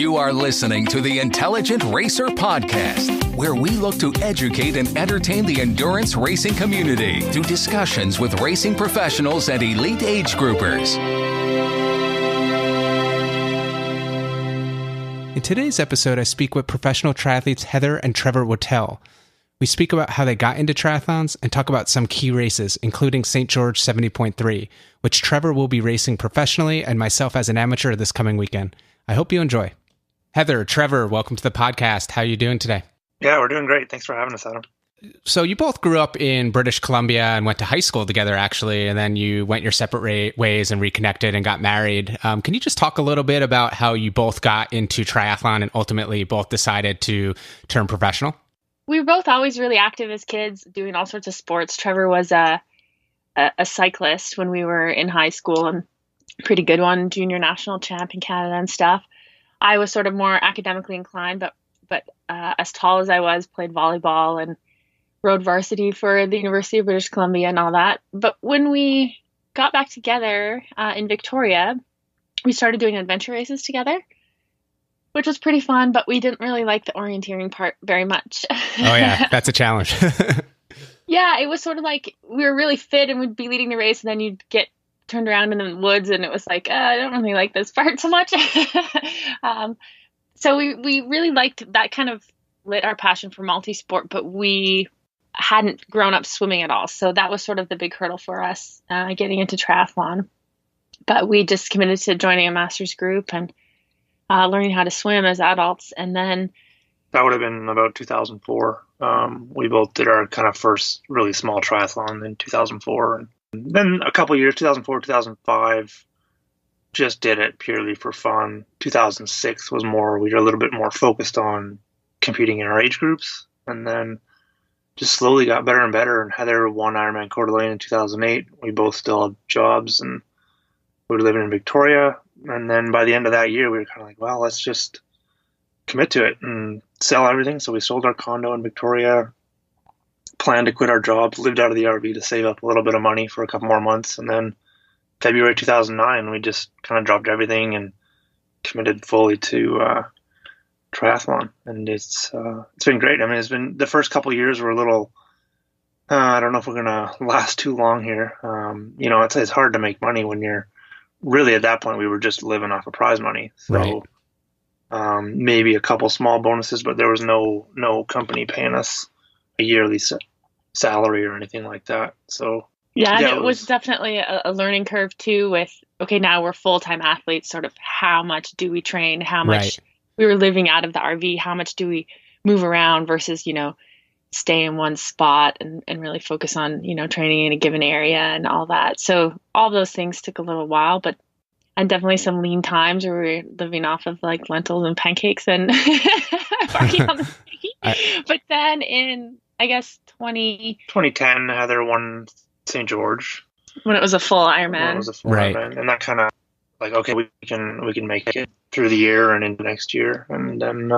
You are listening to the Intelligent Racer Podcast, where we look to educate and entertain the endurance racing community through discussions with racing professionals and elite age groupers. In today's episode, I speak with professional triathletes Heather and Trevor Wurtele. We speak about how they got into triathlons and talk about some key races, including St. George 70.3, which Trevor will be racing professionally and myself as an amateur this coming weekend. I hope you enjoy. Heather, Trevor, welcome to the podcast. How are you doing today? Yeah, we're doing great. Thanks for having us, Adam. So you both grew up in British Columbia and went to high school together, actually, and then you went your separate ways and reconnected and got married. Can you just talk a little bit about how you both got into triathlon and ultimately both decided to turn professional? We were both always really active as kids, doing all sorts of sports. Trevor was a cyclist when we were in high school, and pretty good one, junior national champ in Canada and stuff. I was sort of more academically inclined, but as tall as I was, played volleyball and rode varsity for the University of British Columbia and all that. But when we got back together in Victoria, we started doing adventure races together, which was pretty fun, but we didn't really like the orienteering part very much. Oh yeah, that's a challenge. Yeah, it was sort of like we were really fit and we'd be leading the race and then you'd get turned around in the woods and it was like, I don't really like this part so much. So we really liked that, kind of lit our passion for multi-sport, but we hadn't grown up swimming at all. So that was sort of the big hurdle for us getting into triathlon. But we just committed to joining a master's group and learning how to swim as adults. And then that would have been about 2004. We both did our kind of first really small triathlon in 2004. And then a couple of years, 2004, 2005, just did it purely for fun. 2006 was more, we were a little bit more focused on competing in our age groups. And then just slowly got better and better. And Heather won Ironman Coeur d'Alene in 2008. We both still had jobs and we were living in Victoria. And then by the end of that year, we were kind of like, well, let's just commit to it and sell everything. So we sold our condo in Victoria, planned to quit our jobs, lived out of the RV to save up a little bit of money for a couple more months. And then February 2009, we just kind of dropped everything and committed fully to triathlon. And it's been great. I mean, it's been, the first couple of years were a little, I don't know if we're going to last too long here. It's hard to make money when you're, really, at that point, we were just living off of prize money. So right. Maybe a couple small bonuses, but there was no company paying us a yearly salary or anything like that. So yeah, it was definitely a learning curve too with, okay, now we're full-time athletes, sort of how much do we train? How much we were living out of the RV? How much do we move around versus, stay in one spot and really focus on, training in a given area and all that. So all those things took a little while, and definitely some lean times where we were living off of like lentils and pancakes and barking on the street. But then in, I guess, 2010, Heather won St. George. When it was a full Ironman. Ironman. And that kind of like, okay, we can make it through the year and into next year. And then,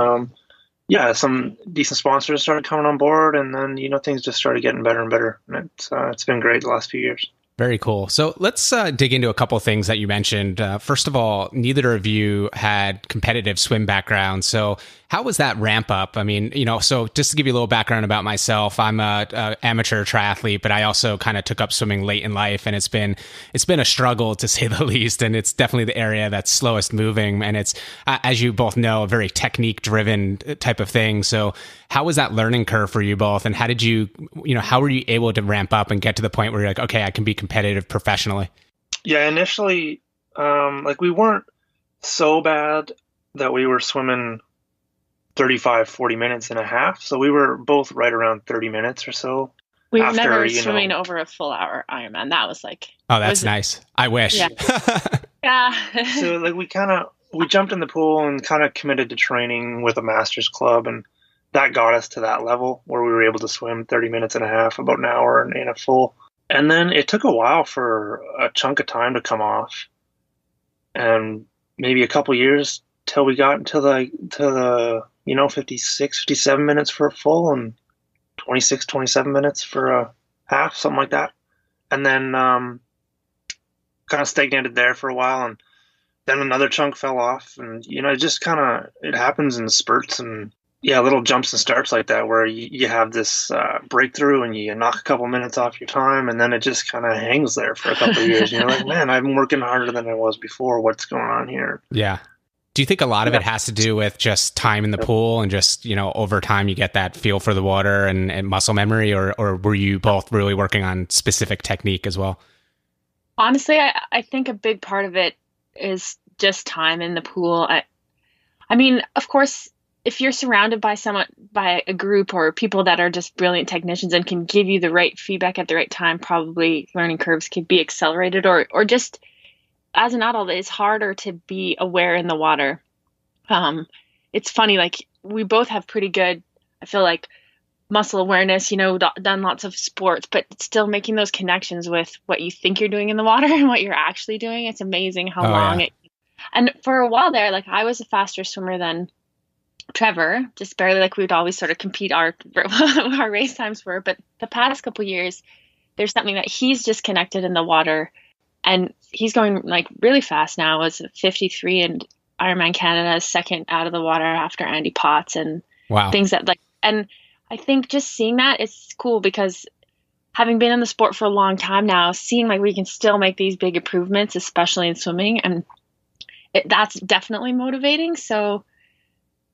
some decent sponsors started coming on board, and then, things just started getting better and better. And it's been great the last few years. Very cool. So let's dig into a couple of things that you mentioned. First of all, neither of you had competitive swim backgrounds. So how was that ramp up? I mean, so just to give you a little background about myself, I'm a amateur triathlete, but I also kind of took up swimming late in life, and it's been a struggle to say the least. And it's definitely the area that's slowest moving. And it's, as you both know, a very technique driven type of thing. So how was that learning curve for you both? And how did you, how were you able to ramp up and get to the point where you're like, okay, I can be competitive professionally? Yeah, initially, we weren't so bad that we were swimming 35, 40 minutes and a half. So we were both right around 30 minutes or so. We were never swimming over a full hour Ironman. That was like... Oh, that's nice. I wish. Yeah. Yeah. So we jumped in the pool and kind of committed to training with a master's club. And that got us to that level where we were able to swim 30 minutes and a half, about an hour in a full. And then it took a while for a chunk of time to come off. And maybe a couple years till we got to the 56, 57 minutes for a full and 26, 27 minutes for a half, something like that. And then kind of stagnated there for a while. And then another chunk fell off, and it just kind of it happens in spurts and little jumps and starts like that where you have this breakthrough and you knock a couple minutes off your time, and then it just kind of hangs there for a couple of years. You're like, man, I've been working harder than I was before. What's going on here? Yeah. Do you think a lot of it has to do with just time in the pool and just, over time you get that feel for the water and muscle memory, or were you both really working on specific technique as well? Honestly, I think a big part of it is just time in the pool. I mean, of course, if you're surrounded by a group or people that are just brilliant technicians and can give you the right feedback at the right time, probably learning curves could be accelerated, or just as an adult, it's harder to be aware in the water. It's funny, like we both have pretty good, I feel like, muscle awareness, done lots of sports, but still making those connections with what you think you're doing in the water and what you're actually doing. It's amazing how long it. And for a while there, like I was a faster swimmer than Trevor, just barely. Like we'd always sort of compete our race times were. But the past couple years, there's something that he's just connected in the water, and he's going like really fast now. As 53 and Ironman Canada, second out of the water after Andy Potts, and things that like. And I think just seeing that is cool, because having been in the sport for a long time now, seeing like we can still make these big improvements, especially in swimming, and that's definitely motivating. So,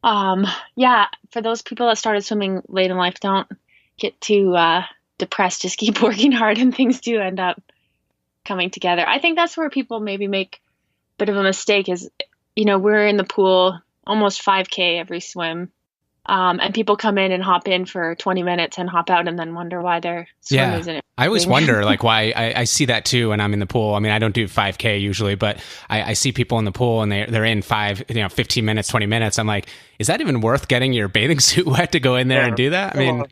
for those people that started swimming late in life, don't get too depressed. Just keep working hard, and things do end up coming together. I think that's where people maybe make a bit of a mistake is, we're in the pool almost 5K every swim. And people come in and hop in for 20 minutes and hop out and then wonder why their swim isn't. I always wonder like why I see that too when I'm in the pool. I mean, I don't do 5K usually, but I see people in the pool and they're in 15 minutes, 20 minutes. I'm like, is that even worth getting your bathing suit wet to go in there and do that? I mean,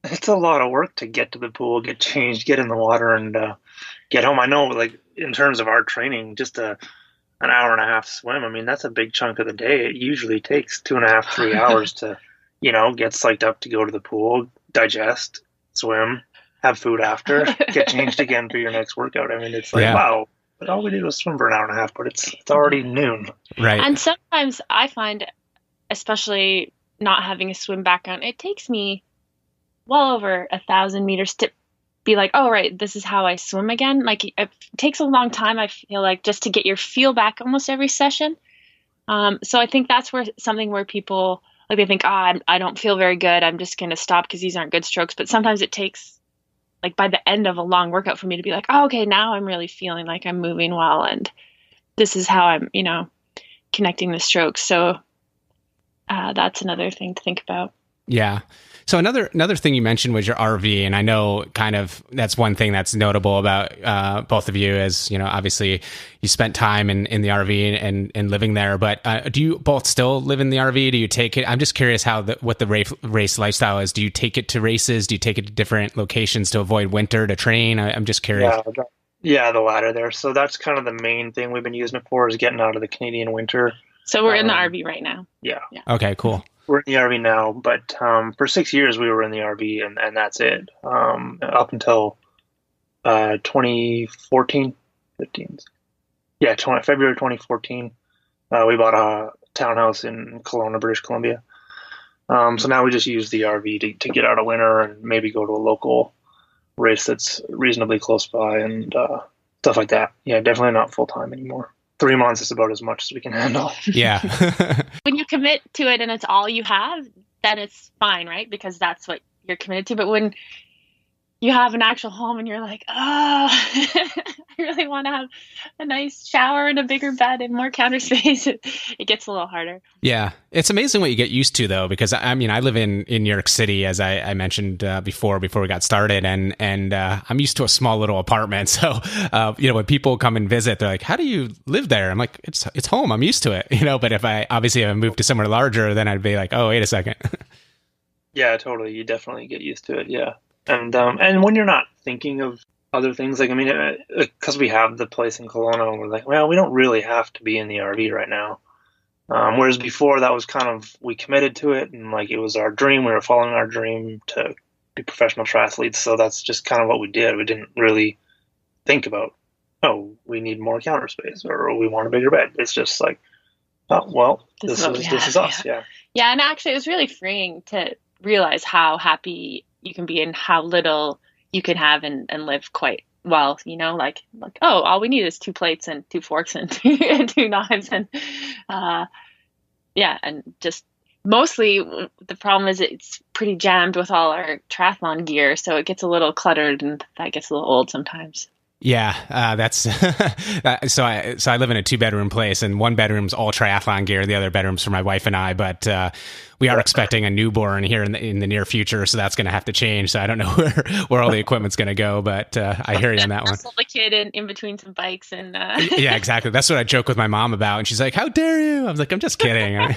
it's a lot of work to get to the pool, get changed, get in the water, and get home. I know, like in terms of our training, just an hour and a half swim. I mean, that's a big chunk of the day. It usually takes 2.5, 3 hours to get psyched up to go to the pool, digest, swim, have food after, get changed again for your next workout. I mean, it's like, wow, but all we did was swim for an hour and a half, but it's already noon. Right. And sometimes I find, especially not having a swim background, it takes me well over 1,000 meters to be like, oh, right, this is how I swim again. Like it takes a long time, I feel like, just to get your feel back almost every session. So I think that's something where people, like they think, I don't feel very good, I'm just going to stop because these aren't good strokes. But sometimes it takes, like by the end of a long workout, for me to be like, oh, okay, now I'm really feeling like I'm moving well. And this is how I'm, connecting the strokes. So that's another thing to think about. Yeah. So another thing you mentioned was your RV, and I know kind of that's one thing that's notable about both of you is, obviously you spent time in the RV and living there, but do you both still live in the RV? Do you take it? I'm just curious what the race lifestyle is. Do you take it to races? Do you take it to different locations to avoid winter to train? I'm just curious. Yeah, the latter there. So that's kind of the main thing we've been using it for, is getting out of the Canadian winter. So we're in the RV right now. Yeah. Okay, cool. We're in the RV now, but for 6 years we were in the RV, and that's it. Up until 2014, 15. Yeah, February 2014, we bought a townhouse in Kelowna, British Columbia. So now we just use the RV to get out of winter and maybe go to a local race that's reasonably close by and stuff like that. Yeah, definitely not full time anymore. 3 months is about as much as we can handle. Yeah. When you commit to it and it's all you have, then it's fine, right? Because that's what you're committed to. But when you have an actual home and you're like, I really want to have a nice shower and a bigger bed and more counter space, it gets a little harder. Yeah. It's amazing what you get used to, though, because I mean, I live in New York City, as I mentioned before we got started, and I'm used to a small little apartment. So, when people come and visit, they're like, how do you live there? I'm like, it's home. I'm used to it, but if I moved to somewhere larger, then I'd be like, oh, wait a second. Yeah, totally. You definitely get used to it. Yeah. And when you're not thinking of other things, like, I mean, because we have the place in Kelowna, we're like, well, we don't really have to be in the RV right now. Whereas before, that was kind of, we committed to it, and like it was our dream. We were following our dream to be professional triathletes. So that's just kind of what we did. We didn't really think about, oh, we need more counter space, or we want a bigger bed. It's just like, oh, well, this is us. Yeah. Yeah. And actually, it was really freeing to realize how happy you can be and how little you can have and live quite well, like, oh, all we need is 2 plates and 2 forks and and 2 knives. And yeah. And just mostly the problem is it's pretty jammed with all our triathlon gear. So it gets a little cluttered and that gets a little old sometimes. Yeah, that's so I live in a 2-bedroom place, and 1 bedroom's all triathlon gear, the other bedroom's for my wife and I. But we are expecting a newborn here in the near future, so that's going to have to change. So I don't know where all the equipment's going to go, but I hear you on that one. The kid in between some bikes and yeah, exactly. That's what I joke with my mom about, and she's like, "How dare you?" I was like, "I'm just kidding."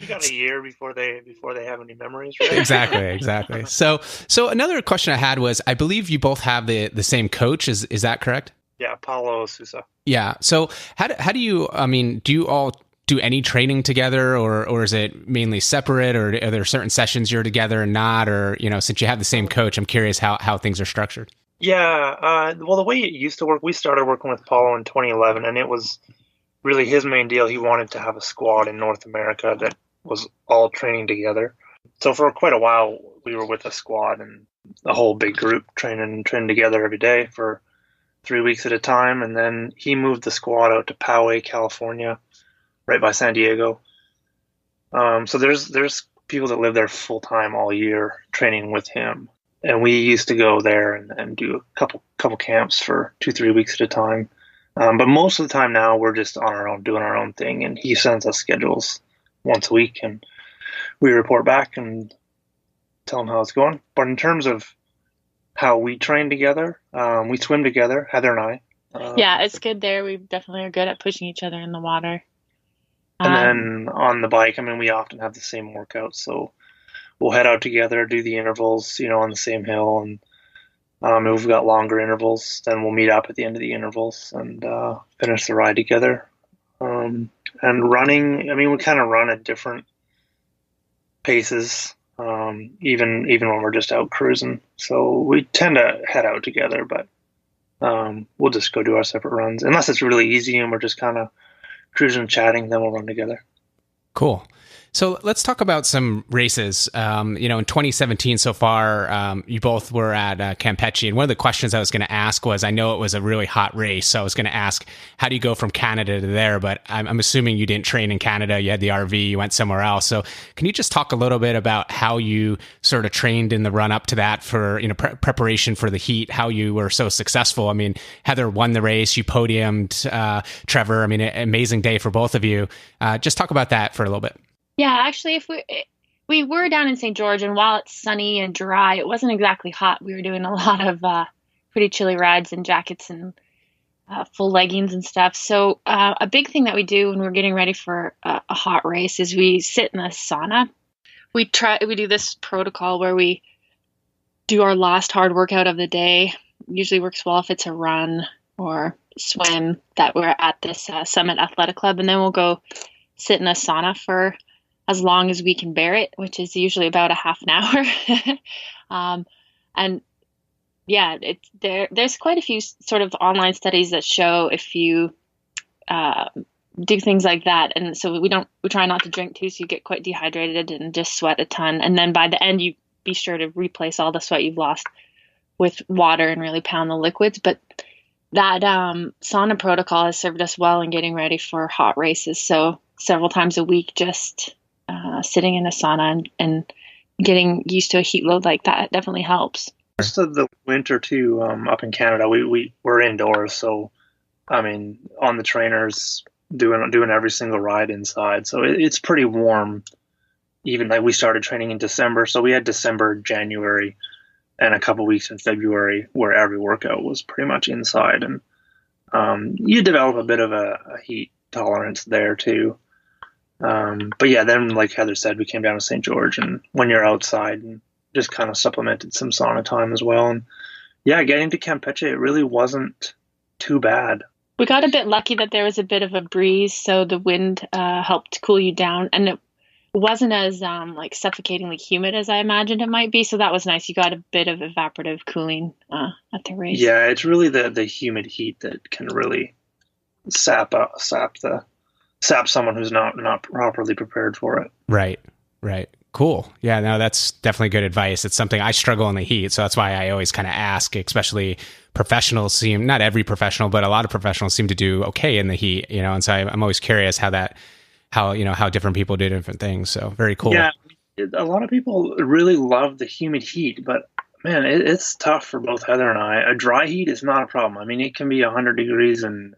You got a year before they have any memories, right? Exactly. So another question I had was, I believe you both have the same coach. Is that correct? Yeah, Paulo Sousa. Yeah. So how do you? I mean, do you all do any training together, or is it mainly separate, or are there certain sessions you're together and not, or since you have the same coach, I'm curious how things are structured. Yeah. Well, the way it used to work, we started working with Paulo in 2011, and it was really his main deal. He wanted to have a squad in North America that was all training together. So for quite a while, we were with a squad and a whole big group training together every day for 3 weeks at a time. And then he moved the squad out to Poway, California, right by San Diego. So there's people that live there full time all year training with him. And we used to go there and do a couple camps for 2-3 weeks at a time. But most of the time now we're just on our own, doing our own thing. And he sends us schedules once a week, and we report back and tell them how it's going. But in terms of how we train together, we swim together, Heather and I. Yeah, it's good there. We definitely are good at pushing each other in the water. And then on the bike, I mean, we often have the same workouts. So we'll head out together, do the intervals, on the same hill. And if we've got longer intervals, then we'll meet up at the end of the intervals and finish the ride together. And running, I mean, we kind of run at different paces, even when we're just out cruising. So we tend to head out together, but we'll just go do our separate runs. Unless it's really easy and we're just kind of cruising and chatting, then we'll run together. Cool. So let's talk about some races. In 2017 so far, you both were at Campeche. And one of the questions I was going to ask was, I know it was a really hot race. So I was going to ask, how do you go from Canada to there? But I'm assuming you didn't train in Canada. You had the RV, you went somewhere else. So can you just talk a little bit about how you sort of trained in the run up to that for, preparation for the heat, how you were so successful? I mean, Heather won the race, you podiumed, Trevor. I mean, an amazing day for both of you. Just talk about that for a little bit. Yeah, actually, if we were down in St. George, and while it's sunny and dry, it wasn't exactly hot. We were doing a lot of pretty chilly rides in jackets and full leggings and stuff. So a big thing that we do when we're getting ready for a hot race is we sit in a sauna. We do this protocol where we do our last hard workout of the day. Usually works well if it's a run or swim that we're at this Summit Athletic Club, and then we'll go sit in a sauna for as long as we can bear it, which is usually about a half an hour. And yeah, there's quite a few sort of online studies that show if you do things like that. And so we try not to drink too, so you get quite dehydrated and just sweat a ton. And then by the end, you be sure to replace all the sweat you've lost with water and really pound the liquids. But that sauna protocol has served us well in getting ready for hot races. So several times a week, just sitting in a sauna and getting used to a heat load like that definitely helps. Most of the winter too, up in Canada, we're indoors. So, I mean, on the trainers, doing every single ride inside. So it's pretty warm. Even like we started training in December. So we had December, January, and a couple weeks in February where every workout was pretty much inside. And you develop a bit of a heat tolerance there too. But yeah, then like Heather said, we came down to St. George, and when you're outside, and just kind of supplemented some sauna time as well. And yeah, getting to Campeche, it really wasn't too bad. We got a bit lucky that there was a bit of a breeze, so the wind helped cool you down. And wasn't as like suffocatingly humid as I imagined it might be. So that was nice. You got a bit of evaporative cooling at the race. Yeah, it's really the humid heat that can really sap someone who's not properly prepared for it. Right. Cool. Yeah, no, that's definitely good advice. It's something I struggle in the heat. So that's why I always kind of ask, especially professionals seem, not every professional, but a lot of professionals seem to do okay in the heat, and so I'm always curious how different people do different things. So very cool. Yeah. A lot of people really love the humid heat, but man, it's tough for both Heather and I. A dry heat is not a problem. I mean, it can be 100 degrees and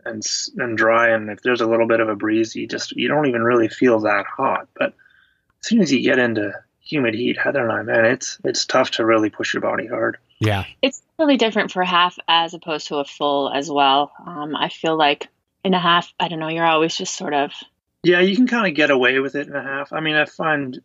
dry, and if there's a little bit of a breeze, you don't even really feel that hot. But as soon as you get into humid heat, Heather and I, man, it's tough to really push your body hard. Yeah. It's really different for half as opposed to a full as well. I feel like in a half, I don't know, you're always just sort of... Yeah, you can kind of get away with it in a half. I mean, I find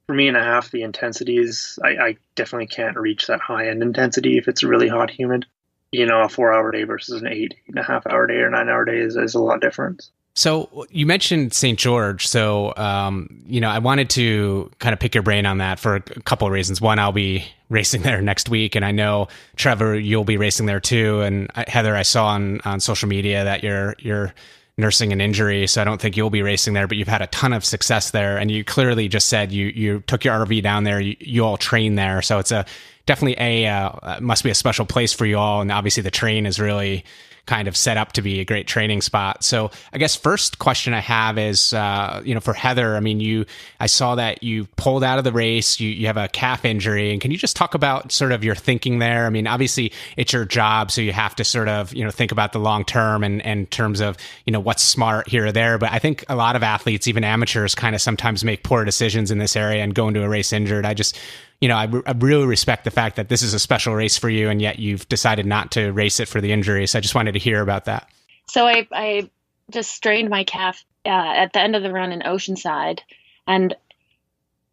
for me in a half, the intensity is, I definitely can't reach that high end intensity if it's really hot, humid. A 4-hour day versus an 8.5-hour day or 9-hour day is a lot different. So you mentioned St. George. So, I wanted to kind of pick your brain on that for a couple of reasons. One, I'll be racing there next week. And I know, Trevor, you'll be racing there too. And Heather, I saw on social media that you're nursing an injury. So I don't think you'll be racing there, but you've had a ton of success there. And you clearly just said you took your RV down there. You all train there. So it's definitely must be a special place for you all. And obviously the train is really kind of set up to be a great training spot. So I guess first question I have is, for Heather, I mean, I saw that you pulled out of the race, you have a calf injury, and can you just talk about sort of your thinking there? I mean, obviously it's your job, so you have to sort of, think about the long term and in terms of, what's smart here or there. But I think a lot of athletes, even amateurs, kind of sometimes make poor decisions in this area and go into a race injured. I just, I really respect the fact that this is a special race for you, and yet you've decided not to race it for the injury. So I just wanted to hear about that. So I just strained my calf at the end of the run in Oceanside. And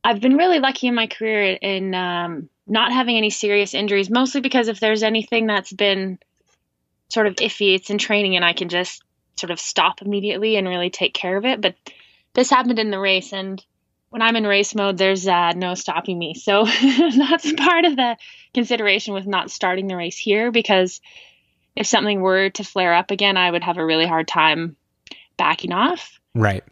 I've been really lucky in my career in not having any serious injuries, mostly because if there's anything that's been sort of iffy, it's in training and I can just sort of stop immediately and really take care of it. But this happened in the race, and when I'm in race mode, there's no stopping me. So that's part of the consideration with not starting the race here, because if something were to flare up again, I would have a really hard time backing off. Right.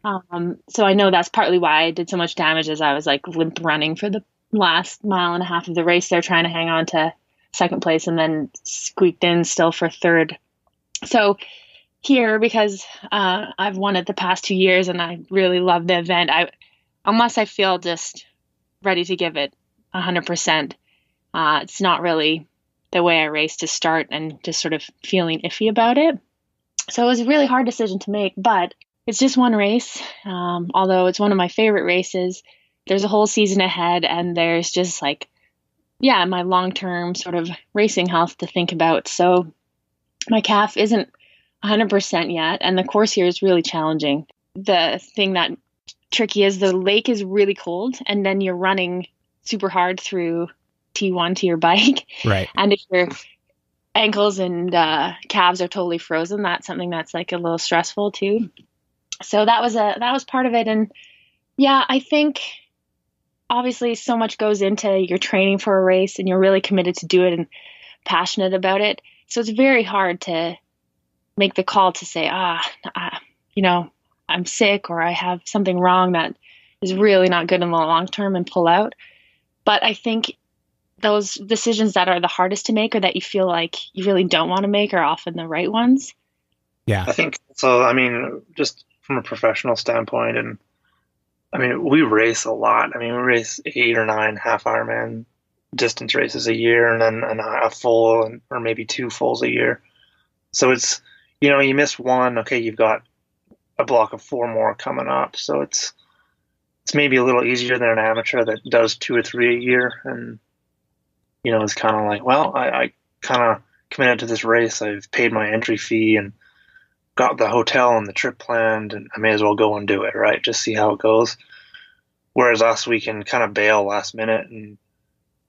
So I know that's partly why I did so much damage, as I was like limp running for the last mile and a half of the race there, trying to hang on to second place, and then squeaked in still for third. So here, because I've won it the past 2 years and I really love the event, unless I feel just ready to give it 100%, it's not really the way I race to start and just sort of feeling iffy about it. So it was a really hard decision to make, but it's just one race. Although it's one of my favorite races, there's a whole season ahead, and there's just my long-term sort of racing health to think about. So my calf isn't 100% yet, and the course here is really challenging. The thing that tricky is the lake is really cold, and then you're running super hard through T1 to your bike. Right. And if your ankles and calves are totally frozen, that's something that's like a little stressful too. So that was part of it. And yeah, I think obviously so much goes into your training for a race, and you're really committed to do it and passionate about it. So it's very hard to make the call to say, I'm sick or I have something wrong that is really not good in the long term, and pull out. But I think those decisions that are the hardest to make, or that you feel like you really don't want to make, are often the right ones. Yeah. I think so. I mean, just from a professional standpoint, and I mean, we race a lot. I mean, we race 8 or 9 half Ironman distance races a year, and then a full or maybe 2 fulls a year. So it's, you miss one, okay, you've got a block of 4 more coming up. So it's maybe a little easier than an amateur that does 2 or 3 a year. And, it's kind of like, well, I kind of committed to this race. I've paid my entry fee and got the hotel and the trip planned, and I may as well go and do it, right? Just see how it goes. Whereas us, we can kind of bail last minute and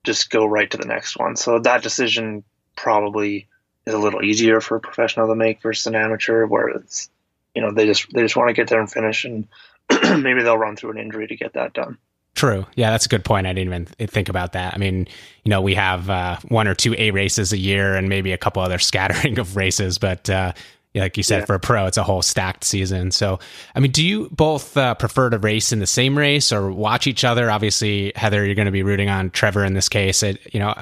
just go right to the next one. So that decision probably is a little easier for a professional to make versus an amateur, where it's, they just want to get there and finish, and maybe they'll run through an injury to get that done. True. Yeah, that's a good point. I didn't even think about that. I mean, we have 1 or 2 A races a year and maybe a couple other scattering of races, but like you said, for a pro, it's a whole stacked season. So, I mean, do you both prefer to race in the same race or watch each other? Obviously, Heather, you're going to be rooting on Trevor in this case.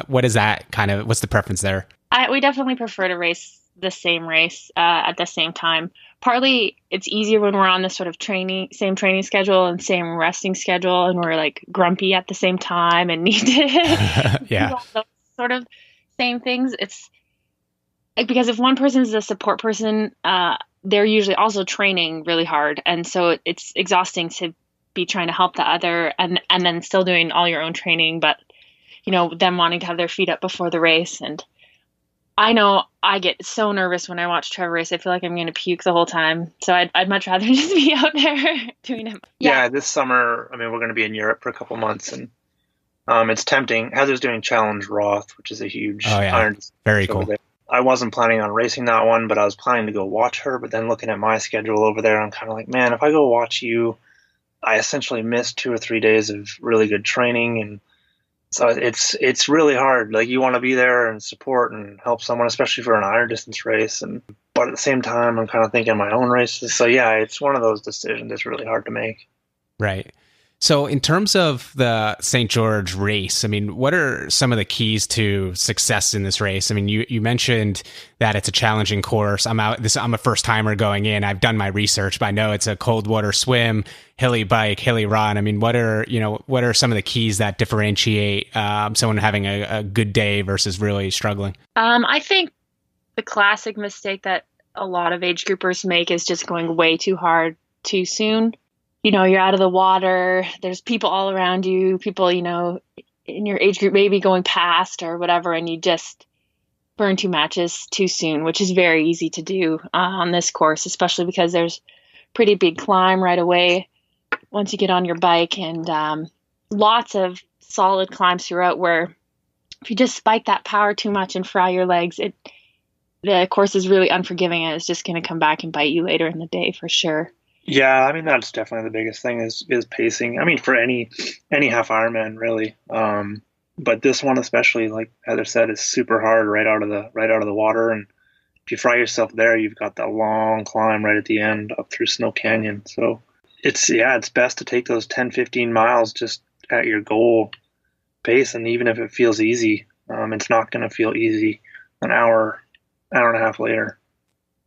What is that what's the preference there? We definitely prefer to race the same race at the same time. Partly it's easier when we're on this sort of same training schedule and same resting schedule, and we're like grumpy at the same time and need to do all those sort of same things. It's like, because if one person is a support person, they're usually also training really hard. And so it's exhausting to be trying to help the other and then still doing all your own training, but them wanting to have their feet up before the race. And I know I get so nervous when I watch Trevor race. I feel like I'm going to puke the whole time. So I'd much rather just be out there doing it. Yeah, this summer, I mean, we're going to be in Europe for a couple months, and it's tempting. Heather's doing Challenge Roth, which is a huge iron. Very cool. I wasn't planning on racing that one, but I was planning to go watch her. But then looking at my schedule over there, I'm kind of like, man, if I go watch you, I essentially missed 2 or 3 days of really good training. And so it's really hard. Like, you want to be there and support and help someone, especially for an iron distance race. But at the same time, I'm kind of thinking my own races. So yeah, it's one of those decisions that's really hard to make. Right. So in terms of the St. George race, I mean, what are some of the keys to success in this race? I mean, you mentioned that it's a challenging course. I'm a first timer going in. I've done my research, but I know it's a cold water swim, hilly bike, hilly run. I mean, what are some of the keys that differentiate someone having a good day versus really struggling? I think the classic mistake that a lot of age groupers make is just going way too hard too soon. You're out of the water, there's people all around you, people, in your age group maybe going past or whatever, and you just burn 2 matches too soon, which is very easy to do on this course, especially because there's pretty big climb right away once you get on your bike, and lots of solid climbs throughout where if you just spike that power too much and fry your legs, the course is really unforgiving, and it's just going to come back and bite you later in the day for sure. Yeah, I mean, that's definitely the biggest thing is pacing. I mean, for any half Ironman really, but this one especially, like Heather said, is super hard right out of the water. And if you fry yourself there, you've got that long climb right at the end up through Snow Canyon. So it's best to take those 10, 15 miles just at your goal pace. And even if it feels easy, it's not going to feel easy an hour and a half later.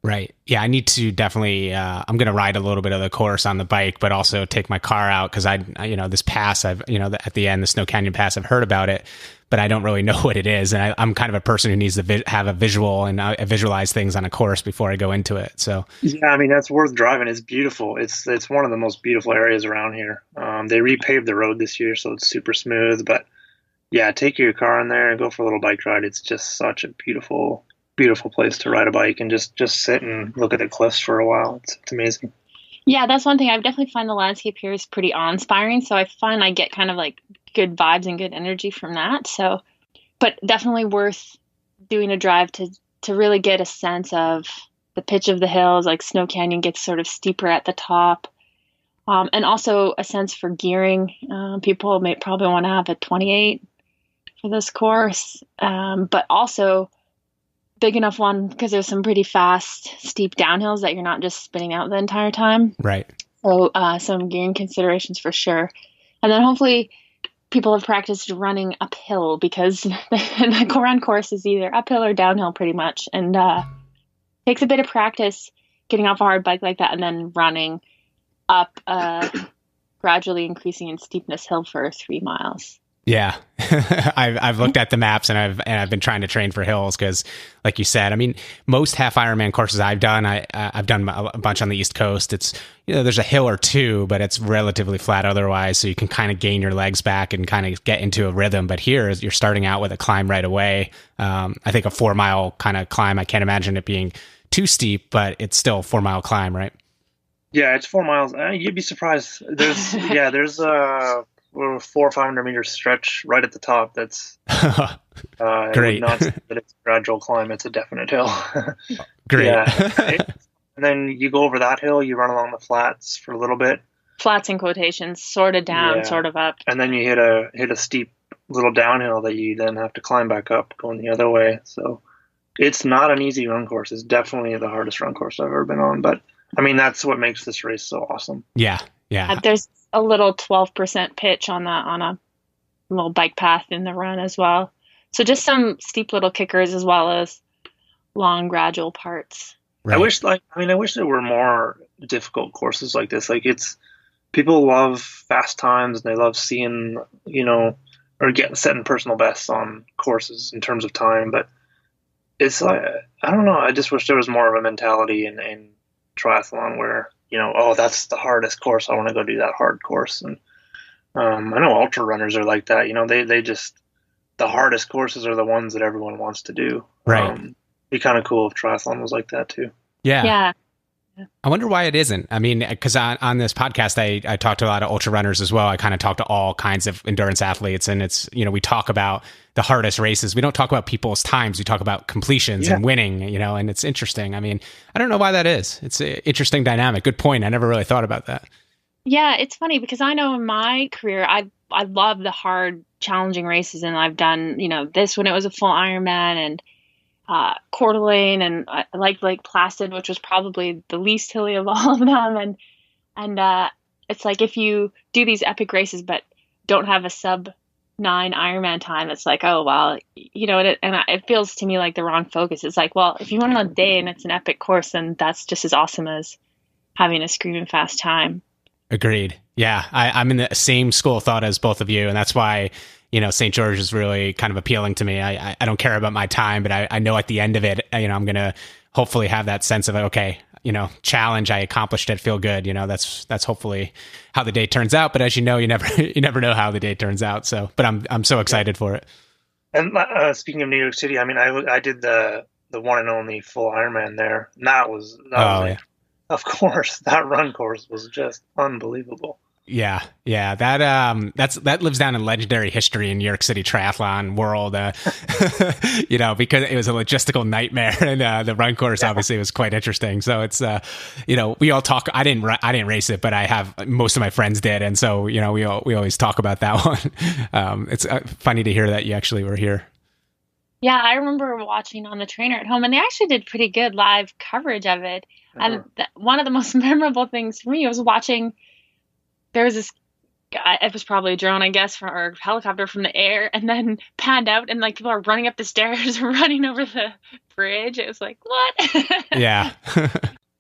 Right. Yeah, I need to definitely, I'm going to ride a little bit of the course on the bike, but also take my car out because this pass, at the end, the Snow Canyon Pass, I've heard about it, but I don't really know what it is. And I'm kind of a person who needs to have a visual and visualize things on a course before I go into it. So yeah, I mean, that's worth driving. It's beautiful. It's one of the most beautiful areas around here. They repaved the road this year, so it's super smooth, but yeah, take your car in there and go for a little bike ride. It's just such a beautiful place to ride a bike and just sit and look at the cliffs for a while. It's amazing. Yeah, that's one thing. I definitely find the landscape here is pretty awe-inspiring. So I find I get kind of like good vibes and good energy from that. So, but definitely worth doing a drive to really get a sense of the pitch of the hills. Like Snow Canyon gets sort of steeper at the top. And also a sense for gearing. People may probably want to have a 28 for this course. But also big enough one because there's some pretty fast, steep downhills that you're not just spinning out the entire time. Right. So some gearing considerations for sure. And then hopefully people have practiced running uphill because the run course is either uphill or downhill pretty much. And takes a bit of practice getting off a hard bike like that and then running up gradually increasing in steepness hill for 3 miles. Yeah, I've looked at the maps and I've been trying to train for hills because, like you said, I mean, most half Ironman courses I've done, I've done a bunch on the East Coast. It's there's a hill or two, but it's relatively flat otherwise, so you can kind of gain your legs back and kind of get into a rhythm. But here, you're starting out with a climb right away. I think a 4 mile kind of climb. I can't imagine it being too steep, but it's still a 4 mile climb, right? Yeah, it's 4 miles. You'd be surprised. There's a 400 or 500 meter stretch right at the top. That's great. Not that it's a gradual climb. It's a definite hill. Great. Yeah. And then you go over that hill, you run along the flats for a little bit. flats in quotations, sort of down, sort of up. And then you hit a steep little downhill that you then have to climb back up going the other way. So it's not an easy run course. It's definitely the hardest run course I've ever been on. But I mean, that's what makes this race so awesome. Yeah. There's a little 12% pitch on a little bike path in the run as well. So just some steep little kickers as well as long gradual parts. Right. I wish there were more difficult courses like this. Like people love fast times and they love seeing, or setting personal bests on courses in terms of time. But it's like, I don't know. I just wish there was more of a mentality in triathlon where, that's the hardest course. I want to go do that hard course. And I know ultra runners are like that. They just, the hardest courses are the ones that everyone wants to do. Right. Be kind of cool if triathlon was like that too. Yeah. I wonder why it isn't. I mean, because on this podcast, I talk to a lot of ultra runners as well. I kind of talk to all kinds of endurance athletes, and it's, we talk about the hardest races. We don't talk about people's times. We talk about completions and winning, and it's interesting. I mean, I don't know why that is. It's an interesting dynamic. Good point. I never really thought about that. Yeah, it's funny because I know in my career, I love the hard, challenging races, and I've done, this when it was a full Ironman and Coeur d'Alene, and I liked Lake Placid, which was probably the least hilly of all of them. And it's like if you do these epic races but don't have a sub 9 Ironman time, it's like, oh well, it feels to me like the wrong focus. It's like, well, if you went on a day and it's an epic course, then that's just as awesome as having a screaming fast time. Agreed. Yeah, I'm in the same school of thought as both of you, and that's why St. George is really kind of appealing to me. I don't care about my time, but I know at the end of it, I'm going to hopefully have that sense of, okay, challenge, I accomplished it, feel good. That's hopefully how the day turns out. But as you know, you never know how the day turns out. So, but I'm so excited for it. And speaking of New York City, I mean, I did the one and only full Ironman there. And that was of course, that run course was just unbelievable. Yeah. That lives down in legendary history in New York City triathlon world, because it was a logistical nightmare, and the run course obviously was quite interesting. So it's, we all talk. I didn't race it, but I have most of my friends did, and so we always talk about that one. It's funny to hear that you actually were here. Yeah, I remember watching on the trainer at home, and they actually did pretty good live coverage of it. And one of the most memorable things for me was watching. There was this guy, it was probably a drone, I guess, or a helicopter from the air, and then panned out, and like people are running up the stairs, running over the bridge. It was like, what? Yeah.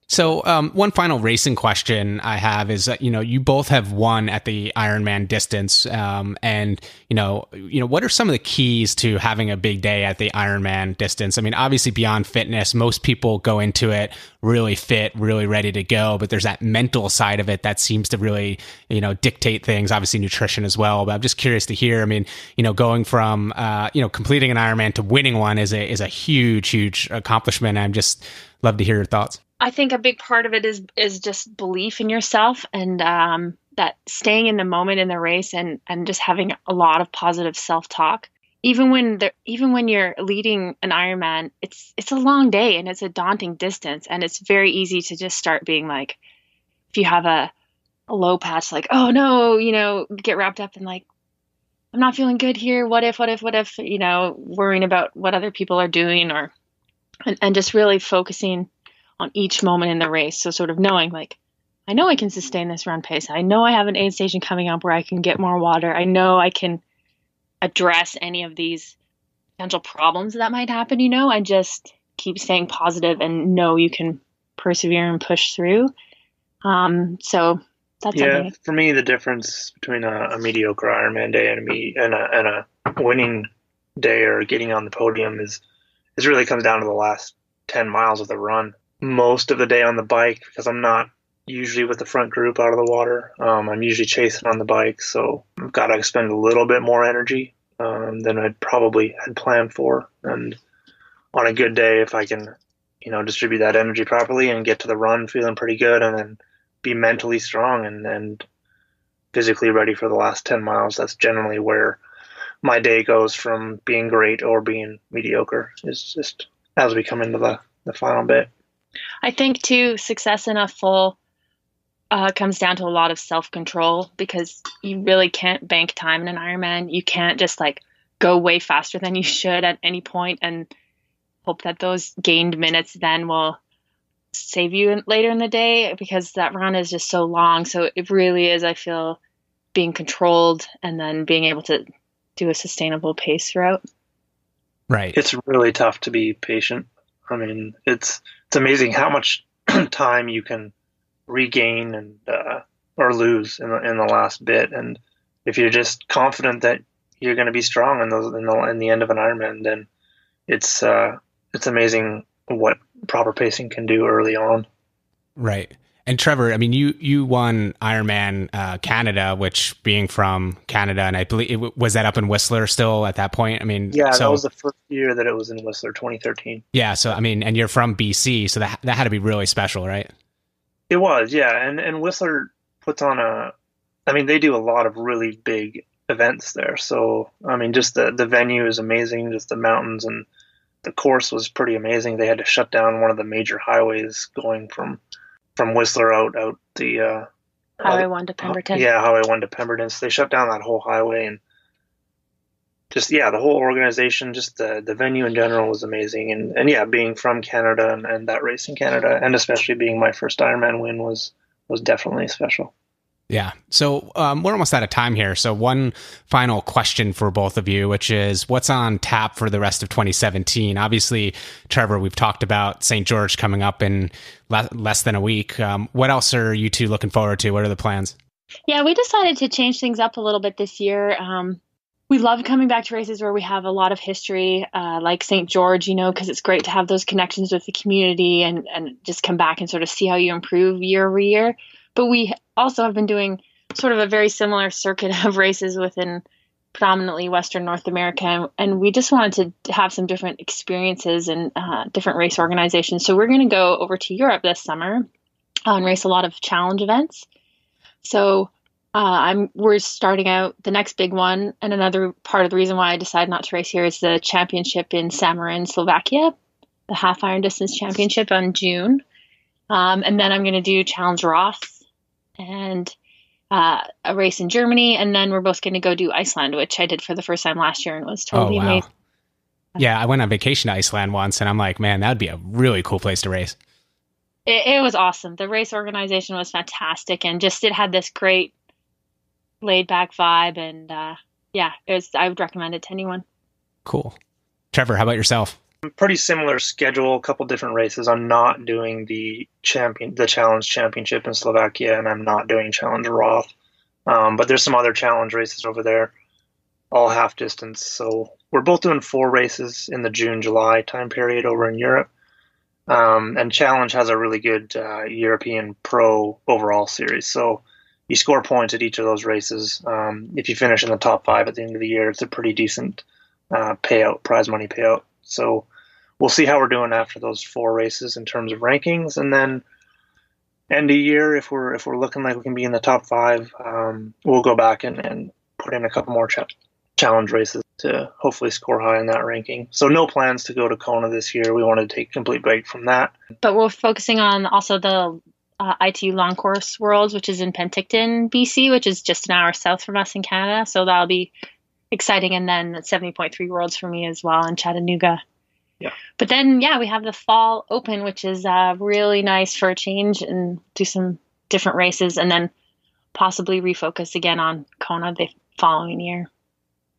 So one final racing question I have is, you both have won at the Ironman distance. And, what are some of the keys to having a big day at the Ironman distance? I mean, obviously beyond fitness, most people go into it really fit, really ready to go, but there's that mental side of it that seems to really, dictate things, obviously nutrition as well. But I'm just curious to hear, I mean, going from, completing an Ironman to winning one is a huge accomplishment. I'm just love to hear your thoughts. I think a big part of it is just belief in yourself, and that staying in the moment in the race, and just having a lot of positive self-talk. Even when you're leading an Ironman, it's a long day and it's a daunting distance, and it's very easy to just start being like, if you have a low patch, like, oh no, get wrapped up in like, I'm not feeling good here. What if, worrying about what other people are doing, and just really focusing on each moment in the race. So sort of knowing like, I know I can sustain this run pace. I know I have an aid station coming up where I can get more water. I know I can address any of these potential problems that might happen, and just keep staying positive and know you can persevere and push through. So that's something. For me, the difference between a mediocre Ironman day and a winning day or getting on the podium is really comes down to the last 10 miles of the run. Most of the day on the bike, because I'm not usually with the front group out of the water. I'm usually chasing on the bike, so I've got to expend a little bit more energy than I'd probably had planned for. And on a good day, if I can, distribute that energy properly and get to the run feeling pretty good, and then be mentally strong and physically ready for the last 10 miles, that's generally where my day goes from being great or being mediocre. It's just as we come into the final bit. I think too, success in a full comes down to a lot of self-control, because you really can't bank time in an Ironman. You can't just like go way faster than you should at any point and hope that those gained minutes then will save you later in the day, because that run is just so long. So it really is, I feel, being controlled and then being able to do a sustainable pace throughout. Right. It's really tough to be patient. I mean, it's amazing how much time you can regain and or lose in the last bit. And if you're just confident that you're going to be strong in the end of an Ironman, then it's amazing what proper pacing can do early on. Right. And Trevor, I mean, you won Ironman Canada, which, being from Canada, and I believe was that up in Whistler still at that point? I mean, yeah, that was the first year that it was in Whistler, 2013. Yeah, so I mean, and you're from BC, so that had to be really special, right? It was, yeah, and Whistler puts on they do a lot of really big events there. So I mean, just the venue is amazing, just the mountains, and the course was pretty amazing. They had to shut down one of the major highways going from Whistler out the Highway 1 to Pemberton. Yeah, Highway 1 to Pemberton. So they shut down that whole highway, and just, yeah, the whole organization, just the venue in general was amazing. And yeah, being from Canada and that race in Canada, and especially being my first Ironman win was definitely special. Yeah. So we're almost out of time here. So one final question for both of you, which is, what's on tap for the rest of 2017? Obviously, Trevor, we've talked about St. George coming up in less than a week. What else are you two looking forward to? What are the plans? Yeah, we decided to change things up a little bit this year. We love coming back to races where we have a lot of history, like St. George, because it's great to have those connections with the community and just come back and sort of see how you improve year over year. But we also have been doing sort of a very similar circuit of races within predominantly Western North America. And we just wanted to have some different experiences and different race organizations. So we're going to go over to Europe this summer and race a lot of challenge events. So we're starting out the next big one. And another part of the reason why I decided not to race here is the championship in Samarin, Slovakia, the half iron distance championship on June. And then I'm going to do Challenge Roth and a race in Germany. And then we're both going to go do Iceland, which I did for the first time last year and was totally amazing. Yeah, I went on vacation to Iceland once, and I'm like, man, that would be a really cool place to race. It was awesome. The race organization was fantastic, and just it had this great laid back vibe. And I would recommend it to anyone. Cool. Trevor, how about yourself? Pretty similar schedule, a couple different races. I'm not doing the Challenge Championship in Slovakia, and I'm not doing Challenge Roth. But there's some other challenge races over there, all half distance. So we're both doing 4 races in the June-July time period over in Europe. And Challenge has a really good European Pro overall series. So you score points at each of those races. If you finish in the top 5 at the end of the year, it's a pretty decent prize money payout. So we'll see how we're doing after those 4 races in terms of rankings, and then end of year, if we're looking like we can be in the top 5, we'll go back and put in a couple more challenge races to hopefully score high in that ranking. So no plans to go to Kona this year. We want to take a complete break from that. But we're focusing on also the ITU Long Course Worlds, which is in Penticton, BC, which is just an hour south from us in Canada. So that'll be exciting. And then 70.3 Worlds for me as well in Chattanooga. Yeah. But then, we have the Fall Open, which is really nice for a change, and do some different races, and then possibly refocus again on Kona the following year.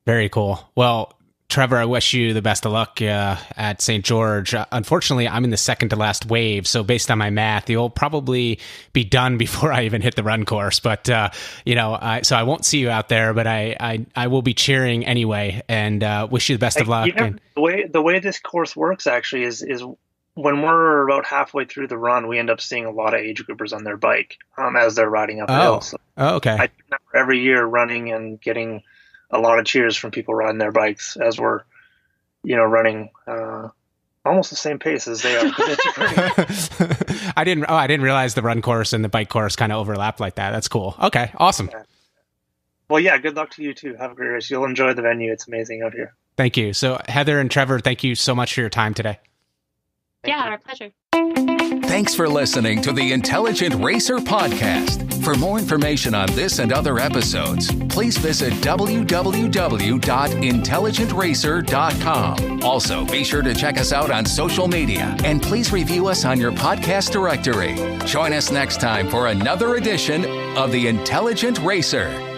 Very cool. Well, Trevor, I wish you the best of luck at St. George. Unfortunately, I'm in the second to last wave, so based on my math, you'll probably be done before I even hit the run course. But so I won't see you out there, but I will be cheering anyway, and wish you the best of luck. The way this course works actually is when we're about halfway through the run, we end up seeing a lot of age groupers on their bike as they're riding uphill. So okay. I remember every year running and getting a lot of cheers from people riding their bikes as we're, running almost the same pace as they are. I didn't realize the run course and the bike course kind of overlap like that. That's cool. Okay, awesome. Yeah. Well, yeah, good luck to you too. Have a great race. You'll enjoy the venue. It's amazing out here. Thank you. So Heather and Trevor, thank you so much for your time today. Our pleasure. Thanks for listening to the Intelligent Racer Podcast. For more information on this and other episodes, please visit www.intelligentracer.com. Also, be sure to check us out on social media, and please review us on your podcast directory. Join us next time for another edition of the Intelligent Racer.